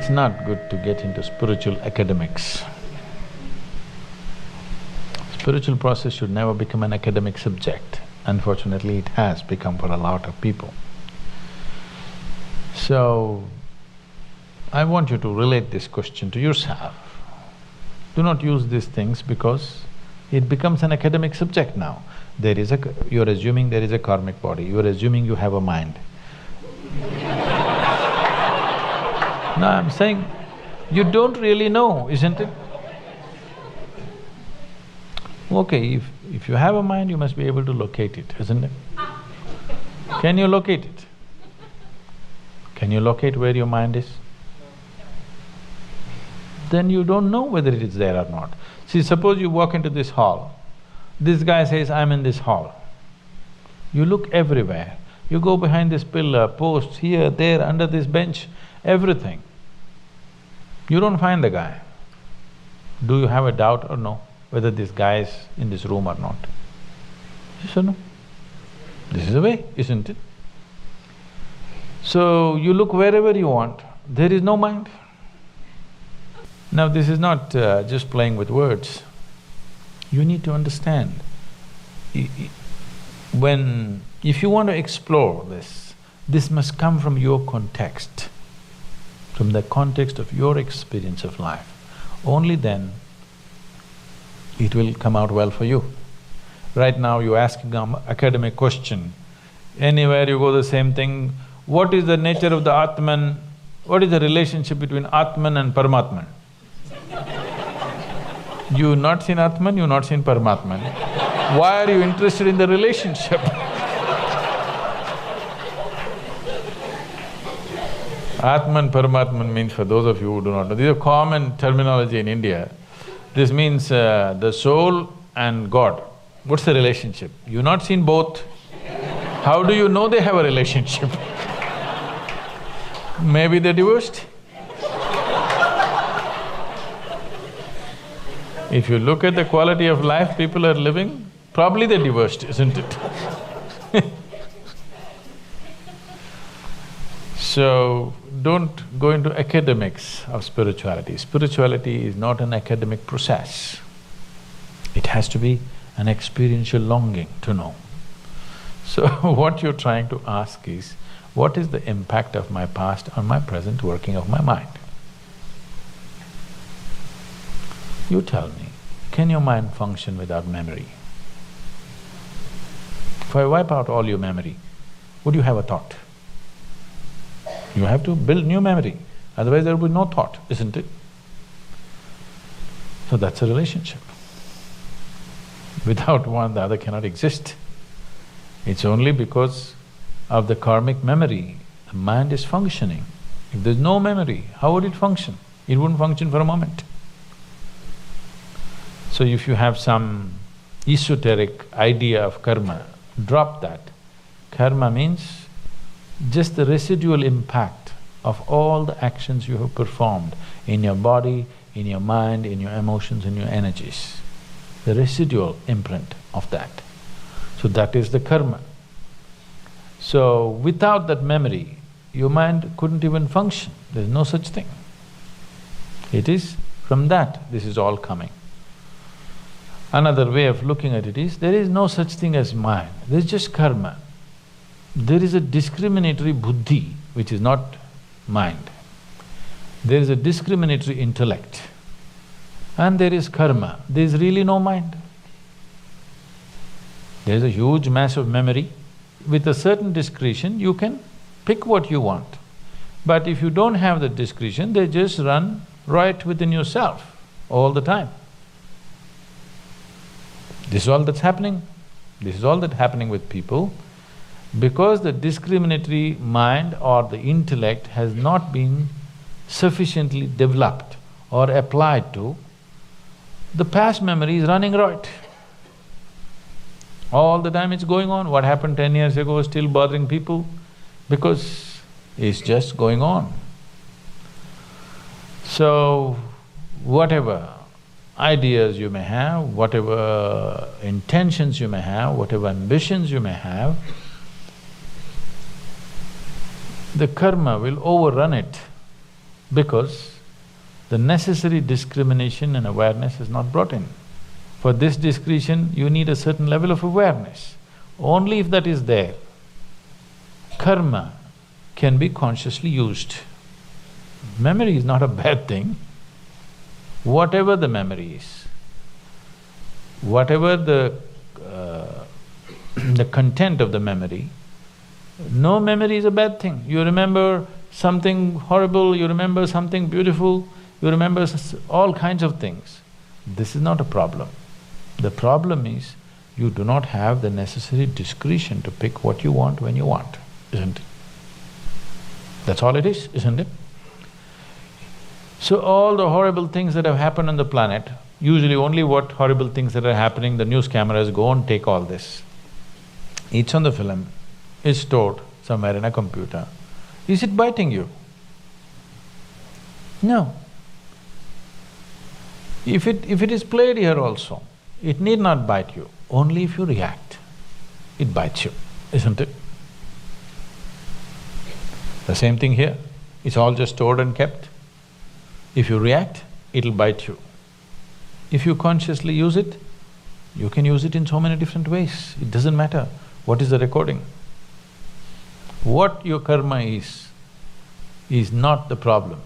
It's not good to get into spiritual academics. Spiritual process should never become an academic subject. Unfortunately, it has become for a lot of people. So, I want you to relate this question to yourself. Do not use these things because it becomes an academic subject now. You're assuming there is a karmic body, you're assuming you have a mind. No, I'm saying, you don't really know, isn't it? Okay, if you have a mind, you must be able to locate it, isn't it? Can you locate it? Can you locate where your mind is? Then you don't know whether it is there or not. See, suppose you walk into this hall, this guy says, I'm in this hall. You look everywhere, you go behind this pillar, post, here, there, under this bench, everything. You don't find the guy. Do you have a doubt or no, whether this guy is in this room or not? Yes or no? This is the way, isn't it? So, you look wherever you want, there is no mind. Now, this is not just playing with words. You need to understand, if you want to explore this must come from your context, from the context of your experience of life. Only then it will come out well for you. Right now you're asking an academic question, anywhere you go the same thing, what is the nature of the Atman, what is the relationship between Atman and Paramatman? You've not seen Atman, you've not seen Paramatman. Why are you interested in the relationship? Atman, Paramatman means, for those of you who do not know, this is a common terminology in India. This means the soul and God. What's the relationship? You've not seen both. How do you know they have a relationship? Maybe they're divorced. If you look at the quality of life people are living, probably they're divorced, isn't it? So, don't go into academics of spirituality. Spirituality is not an academic process. It has to be an experiential longing to know. So, what you're trying to ask is, what is the impact of my past on my present working of my mind? You tell me, can your mind function without memory? If I wipe out all your memory, would you have a thought? You have to build new memory, otherwise there will be no thought, isn't it? So that's a relationship. Without one, the other cannot exist. It's only because of the karmic memory, the mind is functioning. If there's no memory, how would it function? It wouldn't function for a moment. So if you have some esoteric idea of karma, drop that. Karma means just the residual impact of all the actions you have performed in your body, in your mind, in your emotions, in your energies. The residual imprint of that. So that is the karma. So without that memory, your mind couldn't even function, there's no such thing. It is from that this is all coming. Another way of looking at it is, there is no such thing as mind, there is just karma. There is a discriminatory buddhi, which is not mind. There is a discriminatory intellect. And there is karma, there is really no mind. There is a huge mass of memory. With a certain discretion, you can pick what you want. But if you don't have the discretion, they just run right within yourself all the time. This is all that's happening. This is all that's happening with people because the discriminatory mind or the intellect has not been sufficiently developed or applied to, the past memory is running right. All the time it's going on. What happened 10 years ago is still bothering people because it's just going on. So, whatever ideas you may have, whatever intentions you may have, whatever ambitions you may have, the karma will overrun it because the necessary discrimination and awareness is not brought in. For this discretion, you need a certain level of awareness. Only if that is there, karma can be consciously used. Memory is not a bad thing. Whatever the memory is, whatever the content of the memory, no memory is a bad thing. You remember something horrible, you remember something beautiful, you remember all kinds of things. This is not a problem. The problem is you do not have the necessary discretion to pick what you want when you want, isn't it? That's all it is, isn't it? So all the horrible things that have happened on the planet, usually only what horrible things that are happening, the news cameras go and take all this. It's on the film, it's stored somewhere in a computer. Is it biting you? No. If it is played here also, it need not bite you. Only if you react, it bites you, isn't it? The same thing here, it's all just stored and kept. If you react, it'll bite you. If you consciously use it, you can use it in so many different ways. It doesn't matter what is the recording. What your karma is not the problem.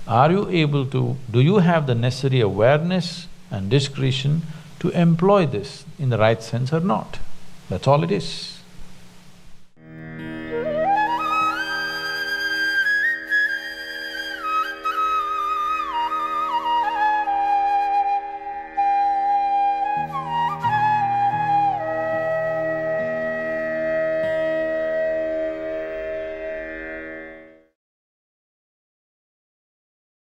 Are you able to… do you have the necessary awareness and discretion to employ this in the right sense or not? That's all it is.